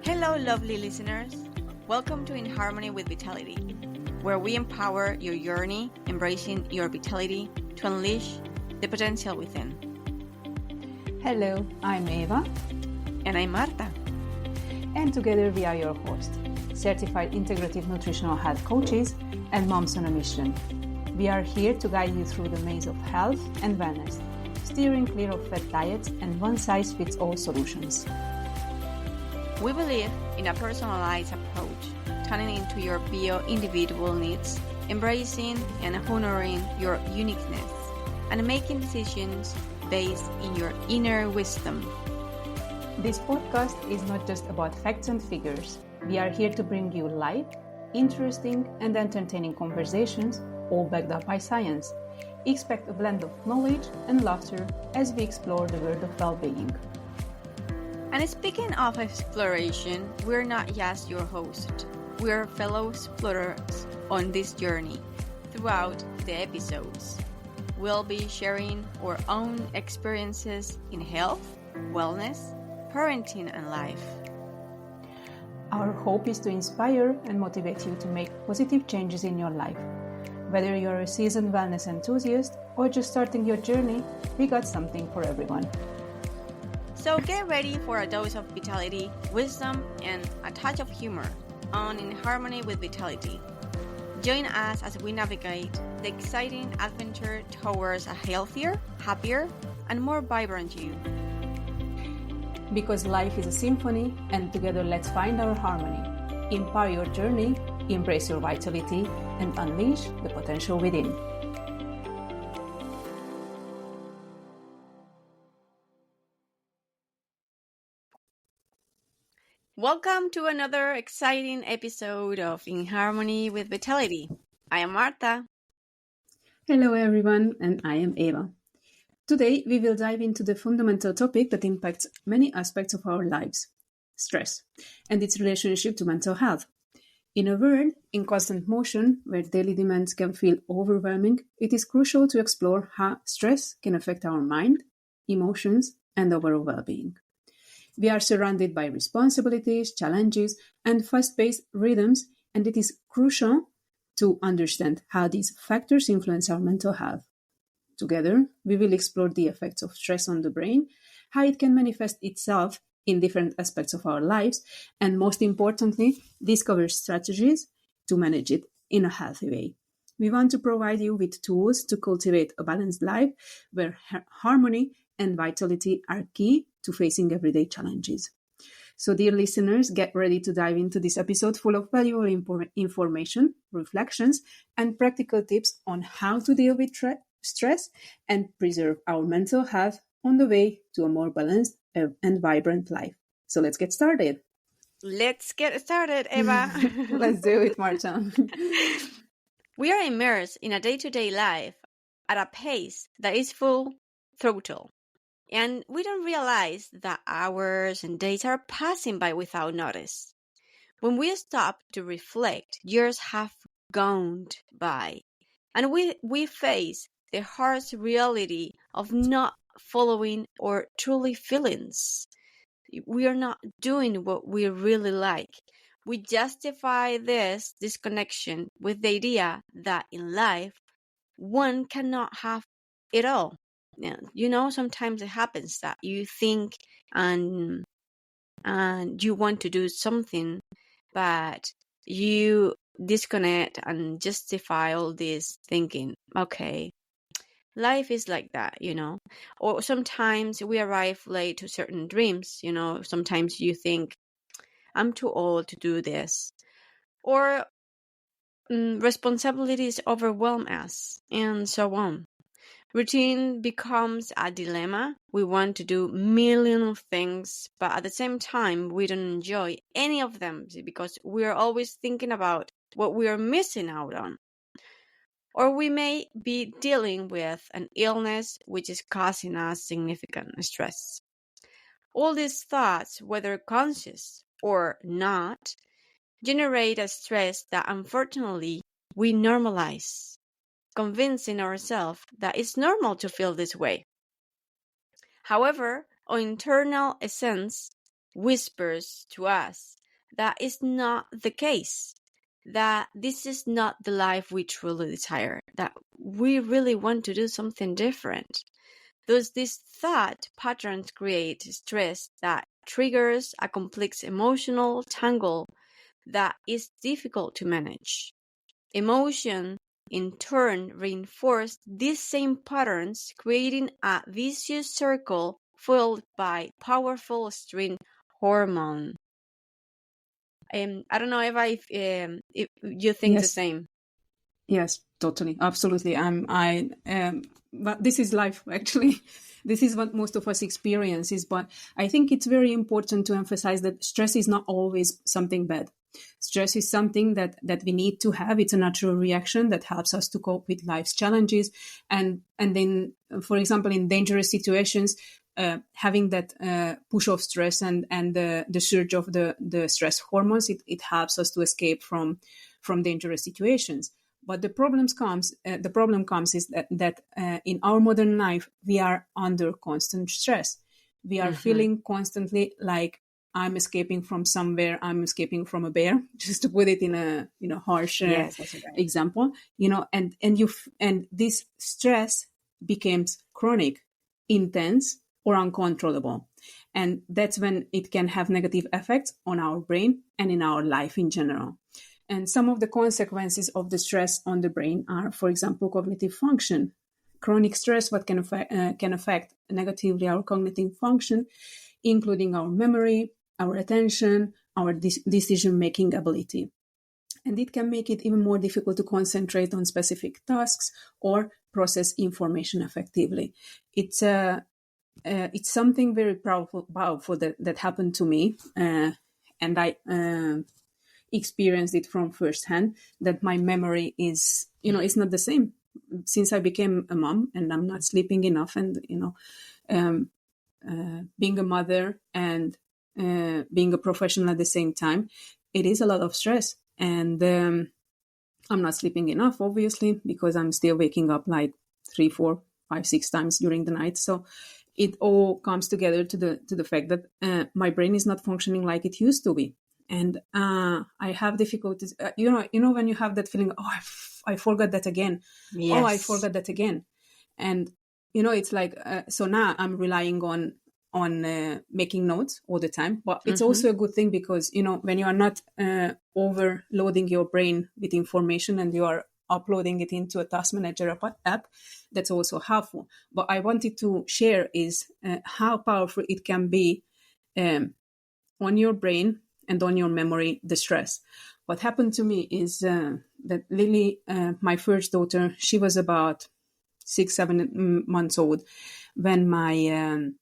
Hello, lovely listeners. Welcome to In Harmony with Vitality, where we empower your journey, embracing your vitality to unleash the potential within. Hello, I'm Eva. And I'm Marta. And together we are your hosts, certified integrative nutritional health coaches and moms on a mission. We are here to guide you through the maze of health and wellness, steering clear of fat diets and one-size-fits-all solutions. We believe in a personalized approach, turning into your bio-individual needs, embracing and honoring your uniqueness, and making decisions based in your inner wisdom. This podcast is not just about facts and figures. We are here to bring you light, interesting and entertaining conversations, all backed up by science. Expect a blend of knowledge and laughter as we explore the world of well-being. And speaking of exploration, we're not just your host. We're fellow explorers on this journey. Throughout the episodes, we'll be sharing our own experiences in health, wellness, parenting, and life. Our hope is to inspire and motivate you to make positive changes in your life. Whether you're a seasoned wellness enthusiast or just starting your journey, we got something for everyone. So get ready for a dose of vitality, wisdom, and a touch of humor on In Harmony with Vitality. Join us as we navigate the exciting adventure towards a healthier, happier, and more vibrant you. Because life is a symphony, and together let's find our harmony. Empower your journey, embrace your vitality, and unleash the potential within. Welcome to another exciting episode of In Harmony with Vitality. I am Marta. Hello everyone, and I am Eva. Today we will dive into the fundamental topic that impacts many aspects of our lives, stress, and its relationship to mental health. In a world in constant motion, where daily demands can feel overwhelming, it is crucial to explore how stress can affect our mind, emotions, and overall well-being. We are surrounded by responsibilities, challenges, and fast-paced rhythms, and it is crucial to understand how these factors influence our mental health. Together, we will explore the effects of stress on the brain, how it can manifest itself in different aspects of our lives, and most importantly, discover strategies to manage it in a healthy way. We want to provide you with tools to cultivate a balanced life where harmony and vitality are key to facing everyday challenges. So, dear listeners, get ready to dive into this episode full of valuable information, reflections, and practical tips on how to deal with stress and preserve our mental health on the way to a more balanced and vibrant life. So, let's get started. Let's get started, Eva. Let's do it, Marta. We are immersed in a day-to-day life at a pace that is full throttle. And we don't realize that hours and days are passing by without notice. When we stop to reflect, years have gone by. And we face the harsh reality of not following our truly feelings. We are not doing what we really like. We justify this disconnection with the idea that in life, one cannot have it all. Yeah, sometimes it happens that you think and you want to do something, but you disconnect and justify all this thinking, okay, life is like that, Or sometimes we arrive late to certain dreams, Sometimes you think, I'm too old to do this. Or responsibilities overwhelm us, and so on. Routine becomes a dilemma. We want to do millions of things, but at the same time, we don't enjoy any of them because we are always thinking about what we are missing out on. Or we may be dealing with an illness which is causing us significant stress. All these thoughts, whether conscious or not, generate a stress that unfortunately we normalize, convincing ourselves that it's normal to feel this way. However, our internal essence whispers to us that is not the case, that this is not the life we truly desire, that we really want to do something different. Thus, these thought patterns create stress that triggers a complex emotional tangle that is difficult to manage. Emotion, in turn, reinforce these same patterns, creating a vicious circle fueled by powerful stress hormone. I don't know if you think the Yes. same. Yes, totally, absolutely. But this is life, actually. This is what most of us experiences. But I think it's very important to emphasize that stress is not always something bad. Stress is something that we need to have. It's a natural reaction that helps us to cope with life's challenges. And then, for example, in dangerous situations, having that push of stress and the surge of the stress hormones, it helps us to escape from dangerous situations. But the problem comes is that in our modern life, we are under constant stress. We are feeling constantly like I'm escaping from somewhere. I'm escaping from a bear, just to put it in a harsh Yes, that's right. example. And this stress becomes chronic, intense, or uncontrollable, and that's when it can have negative effects on our brain and in our life in general. And some of the consequences of the stress on the brain are, for example, cognitive function. Chronic stress can affect negatively our cognitive function, including our memory, our attention, our decision-making ability. And it can make it even more difficult to concentrate on specific tasks or process information effectively. It's something very powerful that happened to me, and I experienced it from firsthand, that my memory is not the same since I became a mom, and I'm not sleeping enough, and being a mother and being a professional at the same time, it is a lot of stress. And I'm not sleeping enough, obviously, because I'm still waking up like 3, 4, 5, 6 times during the night. So it all comes together to the fact that my brain is not functioning like it used to be. And I have difficulties. When you have that feeling, I forgot that again. Yes. Oh, I forgot that again. And it's like so now I'm relying on making notes all the time. But it's also a good thing because when you are not overloading your brain with information and you are uploading it into a task manager app, that's also helpful. But I wanted to share is how powerful it can be on your brain and on your memory, the stress. What happened to me is that Lily, my first daughter, she was about 6, 7 months old when my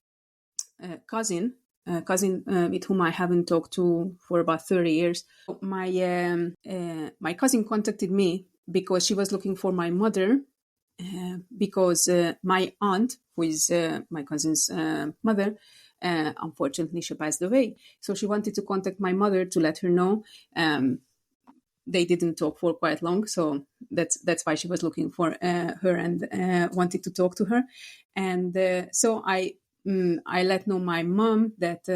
cousin with whom I haven't talked to for about 30 years, my cousin contacted me because she was looking for my mother, because my aunt, who is my cousin's mother, unfortunately she passed away. So she wanted to contact my mother to let her know. They didn't talk for quite long, so that's why she was looking for her and wanted to talk to her. And so I let know my mom that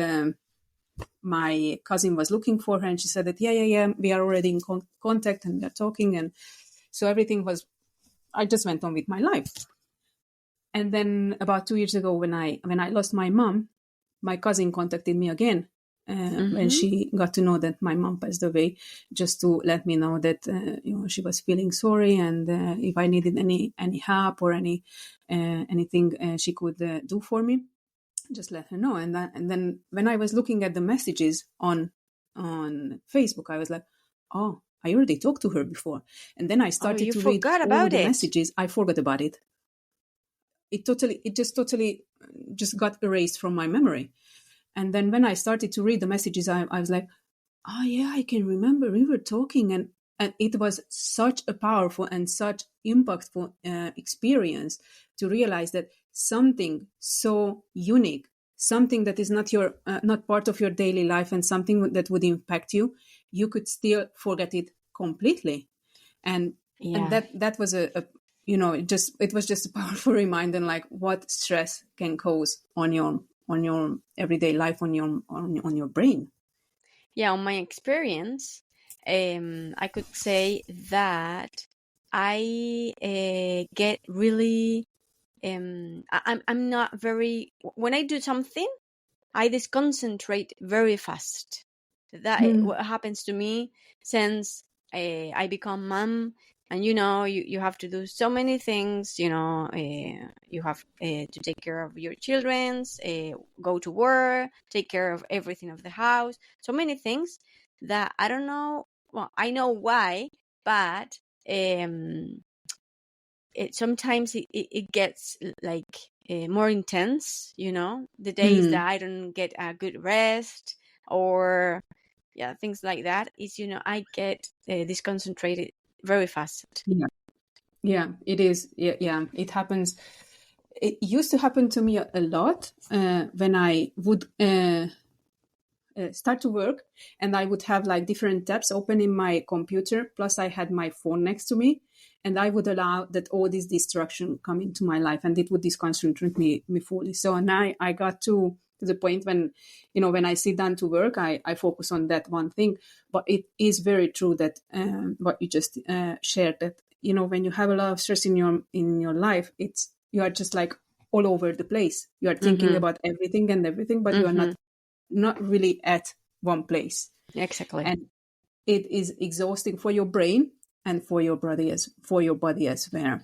my cousin was looking for her, and she said that yeah, we are already in contact and we are talking. And so everything was, I just went on with my life. And then about 2 years ago, when I lost my mom, my cousin contacted me again when she got to know that my mom passed away, just to let me know that she was feeling sorry, and if I needed any help or anything she could do for me, just let her know. And then when I was looking at the messages on Facebook, I was like, oh, I already talked to her before. And then I started to read all the messages. I forgot about it. It just got erased from my memory. And then when I started to read the messages, I was like, oh yeah, I can remember we were talking. And it was such a powerful and such impactful experience to realize that something so unique, something that is not part of your daily life, and something that would impact you, you could still forget it completely. And that was it was just a powerful reminder, like what stress can cause on on your everyday life, on your brain? Yeah, on my experience, I could say that I get really I'm not very, when I do something, I disconcentrate very fast. That Hmm. what happens to me since I become mom, and you have to do so many things. You have to take care of your children's, go to work, take care of everything of the house, so many things that I don't know. Well, I know why, but sometimes it gets like more intense, the days that Hmm. I don't get a good rest, or yeah, things like that is, I get disconcentrated very fast. Yeah. Yeah, it is. Yeah, yeah, it happens. It used to happen to me a lot when I would start to work, and I would have like different tabs open in my computer, plus I had my phone next to me, and I would allow that all this distraction come into my life, and it would disconcentrate me fully. So now I got to the point when, when I sit down to work, I focus on that one thing. But it is very true that what you just shared, that when you have a lot of stress in your life, it's, you are just like all over the place. You are thinking Mm-hmm. about everything, but you are Mm-hmm. not really at one place, Exactly. and it is exhausting for your brain and for your body as well.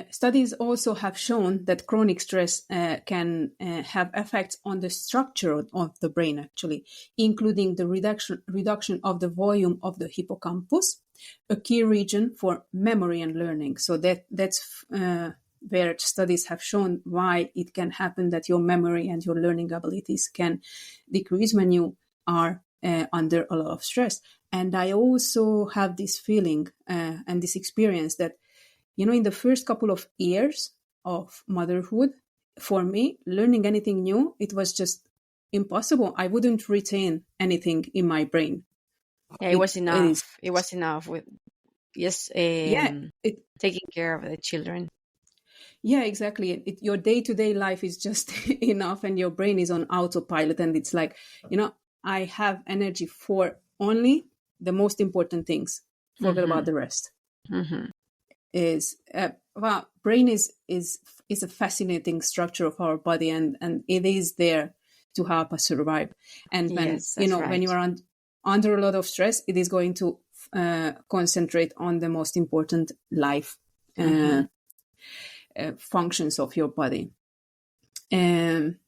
Studies also have shown that chronic stress can have effects on the structure of the brain, actually, including the reduction of the volume of the hippocampus, a key region for memory and learning. So that's where studies have shown why it can happen that your memory and your learning abilities can decrease when you are under a lot of stress. And I also have this feeling and this experience that, in the first couple of years of motherhood, for me, learning anything new, it was just impossible. I wouldn't retain anything in my brain. Yeah, it It, was it is, enough. It was enough with just yeah, it, taking care of the children. yeah, exactly. Your day-to-day life is just enough, and your brain is on autopilot. And it's like, I have energy for only the most important things. Forget Mm-hmm. about the rest. Mm-hmm. Is well, brain is a fascinating structure of our body, and it is there to help us survive. And when Yes, that's when you right. are under a lot of stress, it is going to concentrate on the most important life Mm-hmm. uh, functions of your body. um,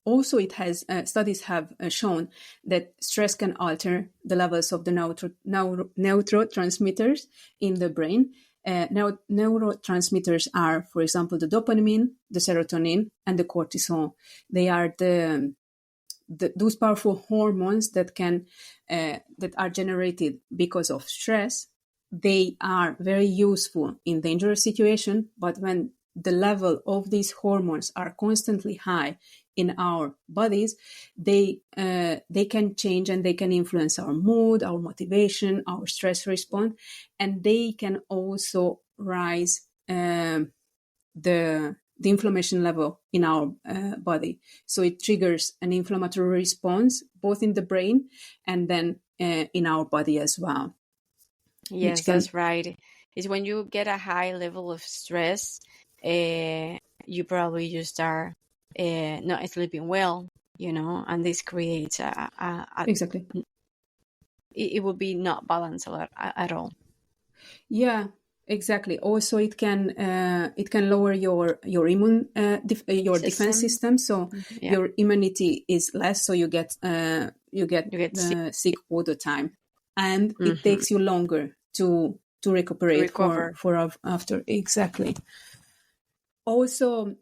Also, it has studies have shown that stress can alter the levels of the neurotransmitters in the brain. Neurotransmitters are, for example, the dopamine, the serotonin, and the cortisol. They are those powerful hormones that are generated because of stress. They are very useful in dangerous situations, but when the level of these hormones are constantly high in our bodies, they can change, and they can influence our mood, our motivation, our stress response, and they can also rise the inflammation level in our body. So it triggers an inflammatory response both in the brain and then in our body as well, which Yes, can that's right. It's when you get a high level of stress, you probably just start not sleeping well, and this creates exactly. it will be not balanced at all. Yeah, exactly. Also, it can lower your defense System, system, so yeah, your immunity is less, so you get you get sick sick all the time, and it hmm takes you longer to to recuperate recover. after. Exactly. Also,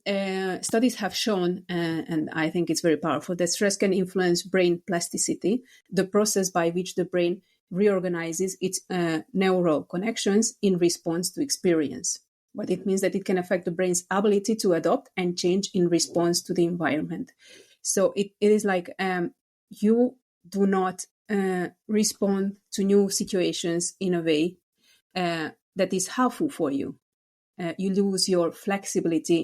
studies have shown, and I think it's very powerful, that stress can influence brain plasticity, the process by which the brain reorganizes its neural connections in response to experience. But it means that it can affect the brain's ability to adapt and change in response to the environment. So it is like, you do not respond to new situations in a way that is helpful for you. You lose your flexibility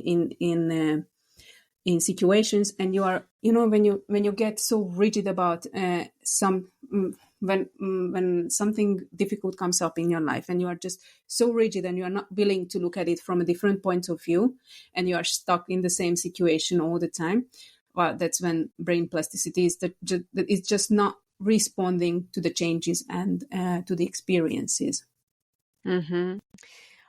in situations, and you are, when you get so rigid about when something difficult comes up in your life, and you are just so rigid and you are not willing to look at it from a different point of view, and you are stuck in the same situation all the time, well, that's when brain plasticity is that it's just not responding to the changes and to the experiences. Mm-hmm.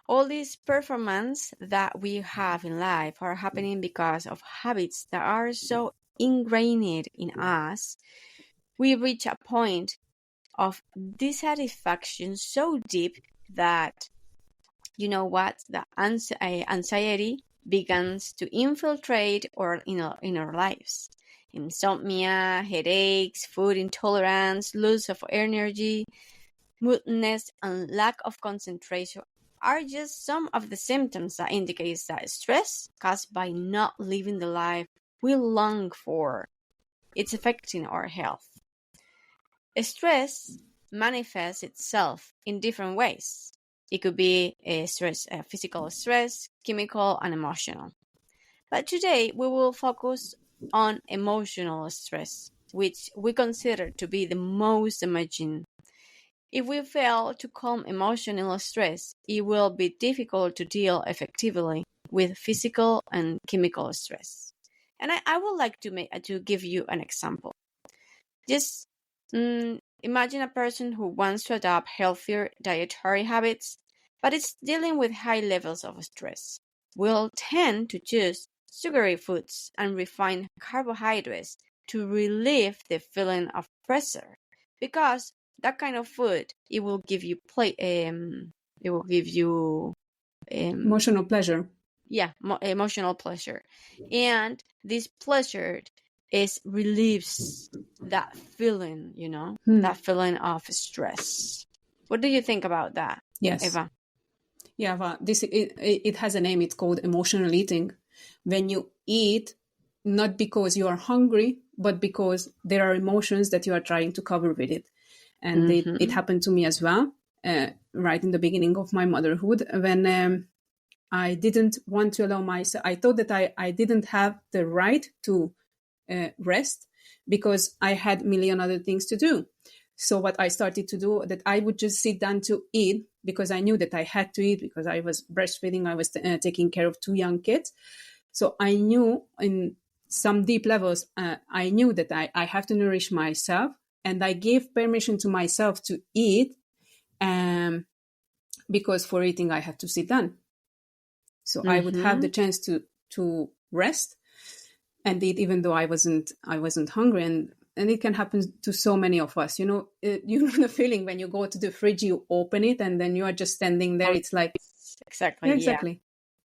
All these performance that we have in life are happening because of habits that are so ingrained in us. We reach a point of dissatisfaction so deep that, you know what, the anxiety begins to infiltrate in our lives. Insomnia, headaches, food intolerance, loss of energy, moodiness, and lack of concentration are just some of the symptoms that indicates that stress caused by not living the life we long for. It's affecting our health. Stress manifests itself in different ways. It could be physical stress, chemical, and emotional. But today we will focus on emotional stress, which we consider to be the most damaging. If we fail to calm emotional stress, it will be difficult to deal effectively with physical and chemical stress. And I would like to give you an example. Just imagine a person who wants to adopt healthier dietary habits, but is dealing with high levels of stress. Will tend to choose sugary foods and refined carbohydrates to relieve the feeling of pressure, because that kind of food, it will give you Emotional pleasure. emotional pleasure, and this pleasure relieves that feeling, that feeling of stress. What do you think about that, Yes. Eva? Yeah, well, it has a name. It's called emotional eating. When you eat, not because you are hungry, but because there are emotions that you are trying to cover with it. And it happened to me as well, right in the beginning of my motherhood, when I didn't want to allow myself. I thought that I didn't have the right to rest because I had a million other things to do. So what I started to do, that I would just sit down to eat because I knew that I had to eat because I was breastfeeding. I was taking care of 2 young kids. So I knew in some deep levels, I knew that I have to nourish myself, and I gave permission to myself to eat because for eating, I had to sit down. So I would have the chance to rest and eat, even though I wasn't hungry. And it can happen to so many of us. You know the feeling when you go to the fridge, you open it, and then you are just standing there. It's like, exactly. Yeah.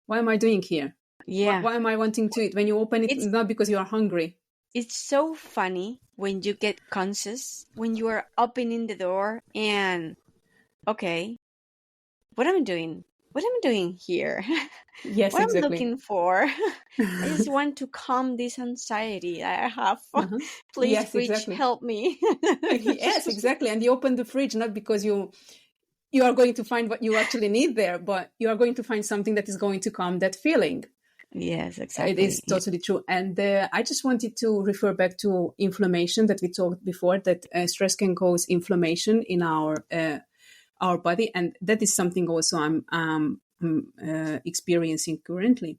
What am I doing here? Yeah. Why am I wanting to eat? When you open it, it's not because you are hungry. It's so funny when you get conscious, when you are opening the door and, okay, what am I doing? What am I doing here? Yes, what exactly. I'm looking for? I just want to calm this anxiety I have. Please, yes, fridge, exactly. help me. Yes, exactly. And you open the fridge not because you are going to find what you actually need there, but you are going to find something that is going to calm that feeling. Yes, exactly. It is totally true. And I just wanted to refer back to inflammation that we talked before, that stress can cause inflammation in our body. And that is something also I'm experiencing currently.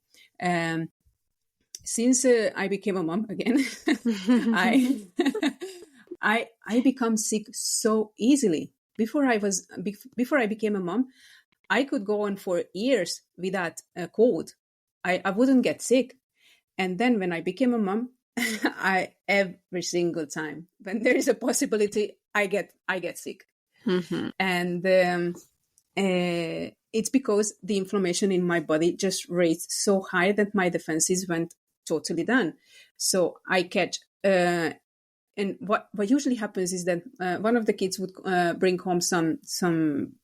Since I became a mom again, I become sick so easily. Before I became a mom, I could go on for years without a cold. I wouldn't get sick. And then when I became a mom, every single time when there is a possibility, I get sick. And it's because the inflammation in my body just raised so high that my defenses went totally down. So I catch and what usually happens is that one of the kids would bring home some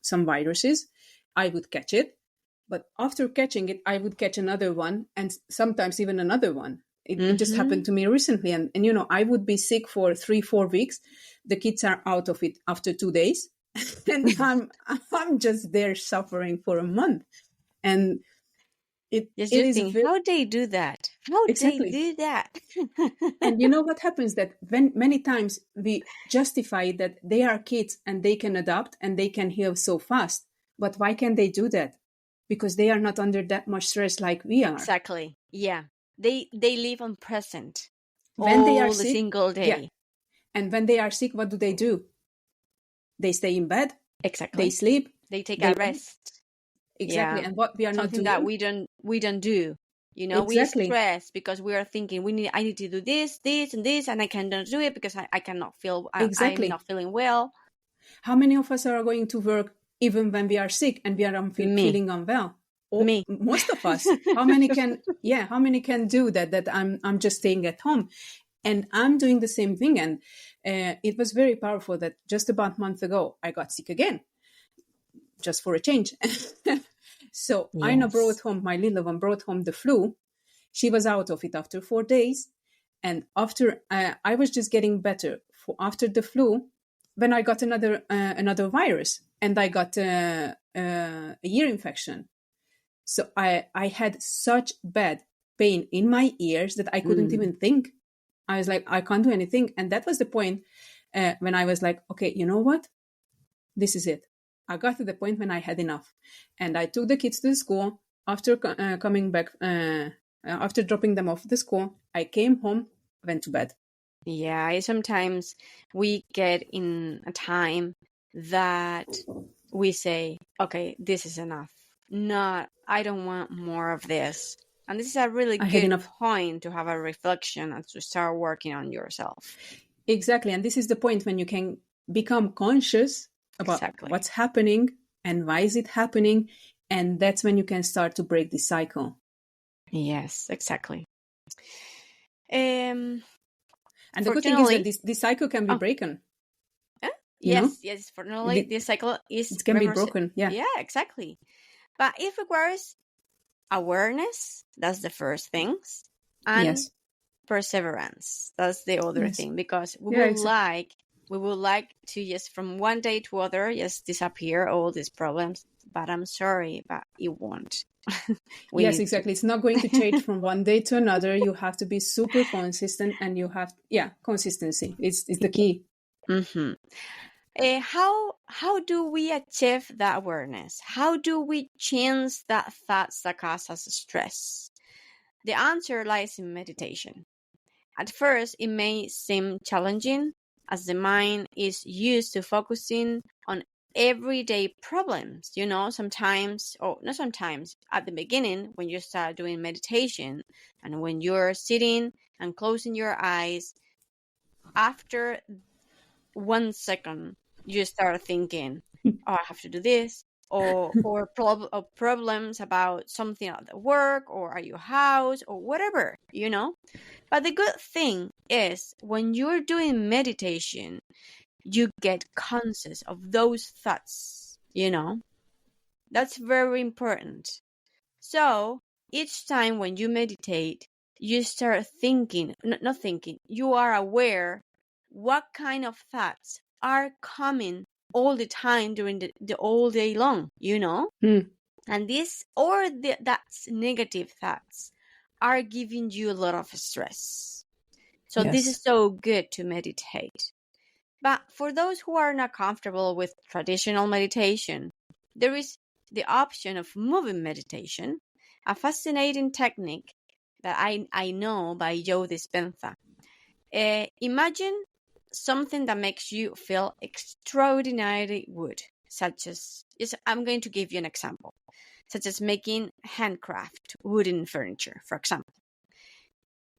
viruses. I would catch it, but after catching it, I would catch another one, and sometimes even another one. It just happened to me recently, and I would be sick for 3-4 weeks. The kids are out of it after 2 days, and I'm just there suffering for a month, and it yes, is think, how they do that How they Exactly. do that? And you know what happens, that when many times we justify that they are kids and they can adapt and they can heal so fast. But why can they do that? Because they are not under that much stress like we are. Exactly. Yeah. They live on present When they are all the sick, single yeah. day. And when they are sick, what do? They stay in bed, they Exactly. sleep, They take they a wait. rest. Exactly. Yeah. And what we are not Something that doing? we don't do. You know, we Exactly. stress because we are thinking I need to do this, and this, and I cannot do it because I cannot feel, I'm Exactly. not feeling well. How many of us are going to work even when we are sick and we are Me. feeling unwell? Or Me. most of us. How many can do that? That I'm just staying at home, and I'm doing the same thing. And it was very powerful that just about a month ago I got sick again, just for a change. So Aina brought Yes. home, my little one brought home the flu. She was out of it after 4 days, and after I was just getting better after the flu, when I got another virus, and I got a ear infection. So I had such bad pain in my ears that I couldn't Mm. even think. I was like, I can't do anything, and that was the point when I was like, okay, you know what? This is it. I got to the point when I had enough, and I took the kids to the school. After coming back, after dropping them off at the school, I came home, went to bed. Yeah, sometimes we get in a time that we say, okay, this is enough. Not, I don't want more of this. And this is a really I had good enough. point to have a reflection and to start working on yourself. Exactly. And this is the point when you can become conscious about Exactly. what's happening and why is it happening. And that's when you can start to break the cycle. Yes, exactly. And the good thing is that Fortunately, this cycle can be oh, broken, you know? yes, fortunately, this cycle is It can be broken. Yeah. yeah, exactly. But it requires awareness, that's the first things, and Yes. perseverance, that's the other Yes. thing, because Yeah, exactly. we would like to just from one day to other just disappear all these problems, but I'm sorry, but it won't. We Yes, need to. exactly. It's not going to change from one day to another. You have to be super consistent, and you have, yeah, consistency. It's the key. Mm-hmm. How do we achieve that awareness? How do we change that thoughts that cause us stress? The answer lies in meditation. At first, it may seem challenging as the mind is used to focusing on everyday problems. You know, sometimes, or not sometimes, at the beginning, when you start doing meditation and when you're sitting and closing your eyes, after 1 second, you start thinking, oh, I have to do this. Or problems about something at the work or at your house or whatever, you know. But the good thing is when you're doing meditation, you get conscious of those thoughts, you know? That's very important. So each time when you meditate, you start thinking, not thinking, you are aware what kind of thoughts are coming all the time during the all day long, you know? Hmm. And that's negative thoughts are giving you a lot of stress. So this is Yes. so good to meditate. But for those who are not comfortable with traditional meditation, there is the option of moving meditation, a fascinating technique that I know by Joe Dispenza. Imagine something that makes you feel extraordinarily good, I'm going to give you an example, such as making handcraft wooden furniture, for example.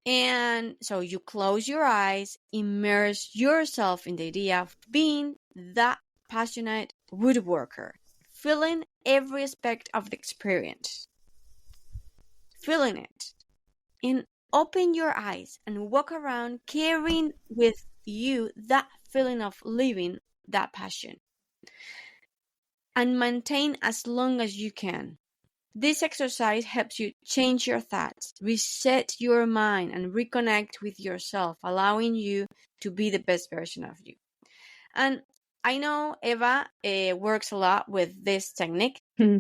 And so you close your eyes, immerse yourself in the idea of being that passionate woodworker, feeling every aspect of the experience, feeling it, and open your eyes and walk around carrying with you that feeling of living that passion and maintain as long as you can. This exercise helps you change your thoughts, reset your mind, and reconnect with yourself, allowing you to be the best version of you. And I know Eva works a lot with this technique, Hmm.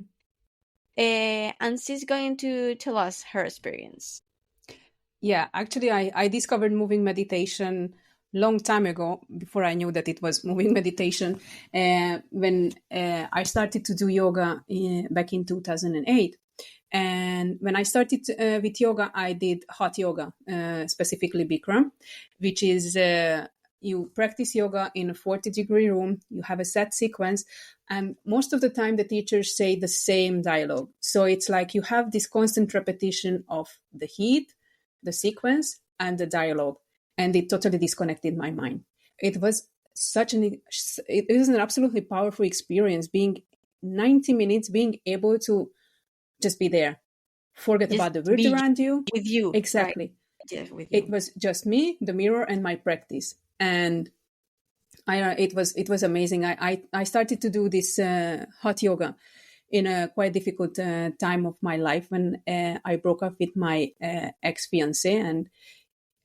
and she's going to tell us her experience. Yeah, actually, I discovered moving meditation long time ago, before I knew that it was moving meditation, when I started to do yoga back in 2008. And when I started with yoga, I did hot yoga, specifically Bikram, which is you practice yoga in a 40-degree room, you have a set sequence, and most of the time the teachers say the same dialogue. So it's like you have this constant repetition of the heat, the sequence, and the dialogue. And it totally disconnected my mind. It was it was an absolutely powerful experience, being 90 minutes, being able to just be there, forget Just about the world be around you. with you, right? Exactly. Just with It you. was just me, the mirror, and my practice. And it was amazing. I started to do this hot yoga in a quite difficult time of my life when I broke up with my ex fiance, and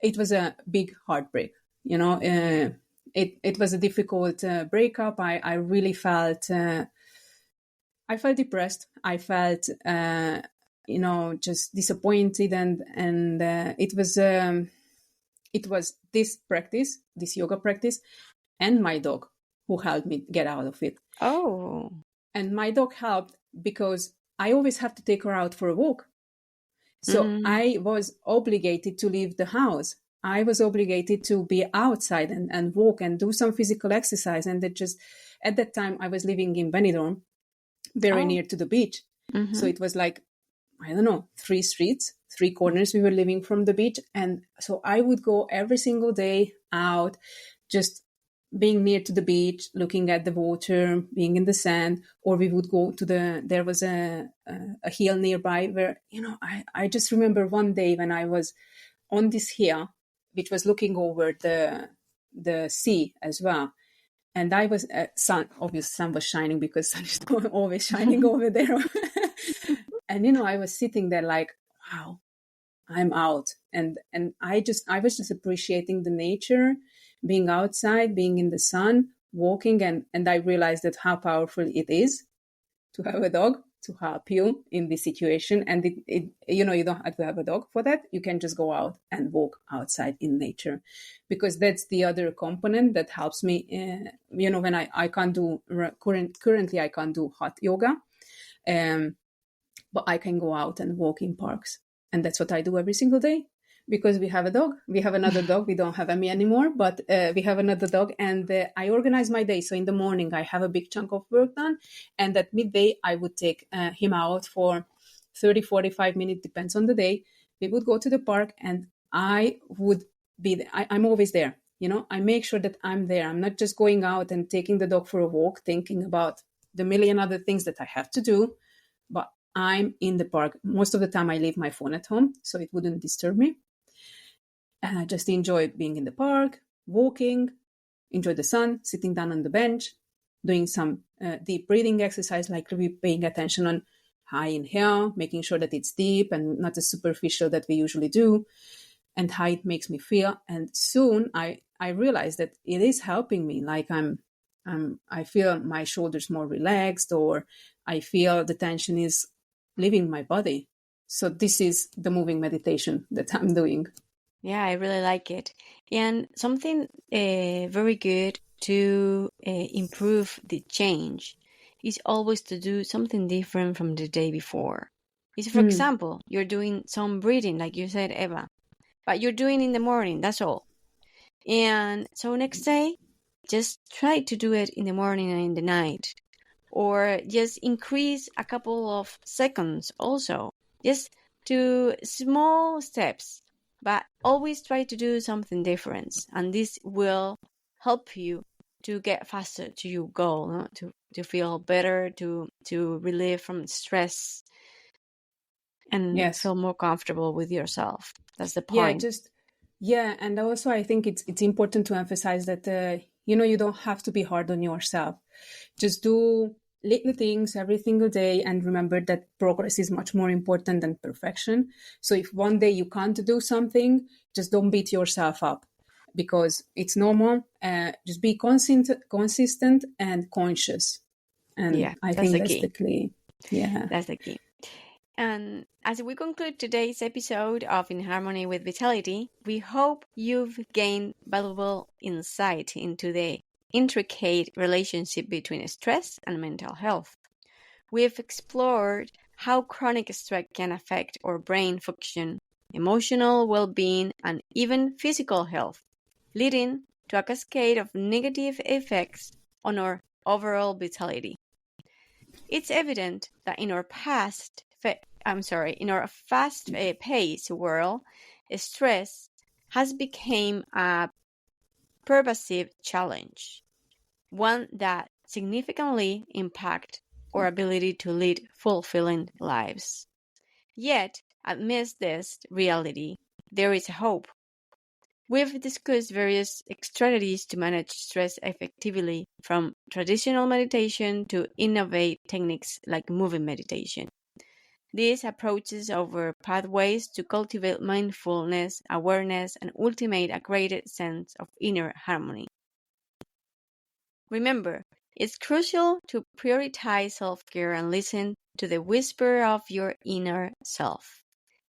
it was a big heartbreak. It was a difficult breakup. I really felt I felt depressed. I felt just disappointed, and it was this practice, this yoga practice, and my dog who helped me get out of it. Oh. And my dog helped because I always have to take her out for a walk. So Mm. I was obligated to leave the house. I was obligated to be outside and walk and do some physical exercise. And that just, at that time, I was living in Benidorm, very Oh. near to the beach. So Mm-hmm. it was like, I don't know, 3 streets, 3 corners we were living from the beach. And so I would go every single day out, just being near to the beach, looking at the water, being in the sand, or we would go to there was a hill nearby where, I just remember one day when I was on this hill, which was looking over the sea as well. And I was, sun was shining because sun is always shining over there. And, I was sitting there like, wow, I'm out. And I was just appreciating the nature, being outside, being in the sun, walking, and I realized that how powerful it is to have a dog to help you in this situation. And you don't have to have a dog for that. You can just go out and walk outside in nature, because that's the other component that helps me. When I can't do currently I can't do hot yoga, um, but I can go out and walk in parks. And that's what I do every single day, because we have a dog. We have another dog. We don't have Emmy anymore, but we have another dog. And I organize my day. So in the morning, I have a big chunk of work done. And at midday, I would take him out for 30, 45 minutes, depends on the day. We would go to the park and I would be there. I'm always there. I make sure that I'm there. I'm not just going out and taking the dog for a walk, thinking about the million other things that I have to do, but I'm in the park. Most of the time I leave my phone at home, so it wouldn't disturb me. And I just enjoy being in the park, walking, enjoy the sun, sitting down on the bench, doing some deep breathing exercise, like really paying attention on high inhale, making sure that it's deep and not as superficial that we usually do, and how it makes me feel. And soon I realized that it is helping me. Like I feel my shoulders more relaxed, or I feel the tension is leaving my body. So this is the moving meditation that I'm doing. Yeah, I really like it. And something very good to improve the change is always to do something different from the day before. Is, for Mm, example, you're doing some breathing, like you said, Eva, but you're doing in the morning, that's all. And so next day, just try to do it in the morning and in the night, or just increase a couple of seconds also, just to small steps, but always try to do something different, and this will help you to get faster to your goal, no? To feel better, to relieve from stress and yes. feel more comfortable with yourself. That's the Yeah, point. and also I think it's important to emphasize that you don't have to be hard on yourself. Just do little things every single day, and remember that progress is much more important than perfection. So if one day you can't do something, just don't beat yourself up, because it's normal. Just be consistent and conscious, Yeah, and I that's think the that's key. the key. Yeah. That's the key. And as we conclude today's episode of In Harmony with Vitality, we hope you've gained valuable insight into the intricate relationship between stress and mental health. We've explored how chronic stress can affect our brain function, emotional well-being, and even physical health, leading to a cascade of negative effects on our overall vitality. It's evident that in our fast-paced world, stress has become a pervasive challenge, one that significantly impacts our ability to lead fulfilling lives. Yet, amidst this reality, there is hope. We've discussed various strategies to manage stress effectively, from traditional meditation to innovative techniques like moving meditation. These approaches offer pathways to cultivate mindfulness, awareness, and ultimate a greater sense of inner harmony. Remember, it's crucial to prioritize self-care and listen to the whisper of your inner self,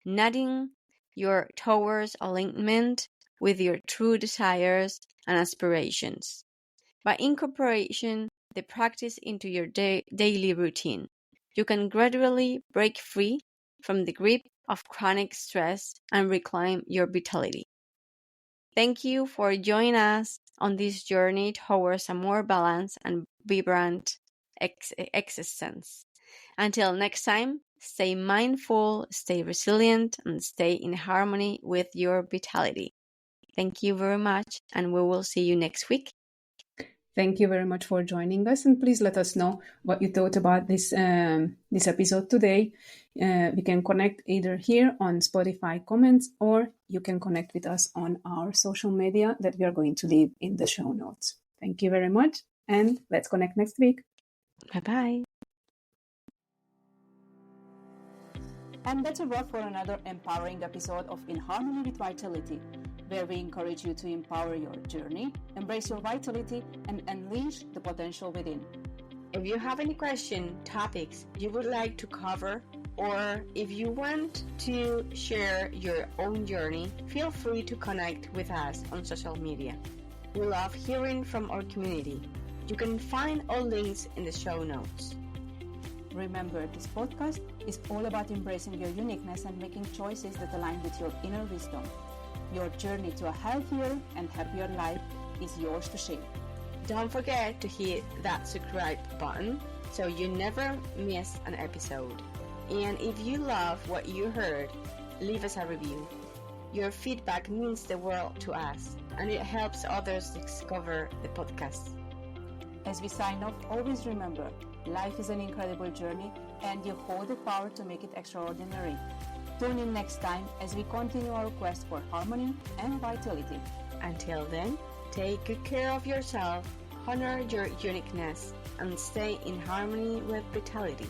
nudging you towards alignment with your true desires and aspirations. By incorporating the practice into your daily routine, you can gradually break free from the grip of chronic stress and reclaim your vitality. Thank you for joining us on this journey towards a more balanced and vibrant existence. Until next time, stay mindful, stay resilient, and stay in harmony with your vitality. Thank you very much, and we will see you next week. Thank you very much for joining us, and please let us know what you thought about this episode today. We can connect either here on Spotify comments, or you can connect with us on our social media that we are going to leave in the show notes. Thank you very much, and let's connect next week. Bye-bye. And that's a wrap for another empowering episode of In Harmony with Vitality, where we encourage you to empower your journey, embrace your vitality, and unleash the potential within. If you have any questions, topics you would like to cover, or if you want to share your own journey, feel free to connect with us on social media. We love hearing from our community. You can find all links in the show notes. Remember, this podcast is all about embracing your uniqueness and making choices that align with your inner wisdom. Your journey to a healthier and happier life is yours to shape. Don't forget to hit that subscribe button so you never miss an episode. And if you love what you heard, leave us a review. Your feedback means the world to us, and it helps others discover the podcast. As we sign off, always remember, life is an incredible journey, and you hold the power to make it extraordinary. Tune in next time as we continue our quest for harmony and vitality. Until then, take good care of yourself, honor your uniqueness, and stay in harmony with vitality.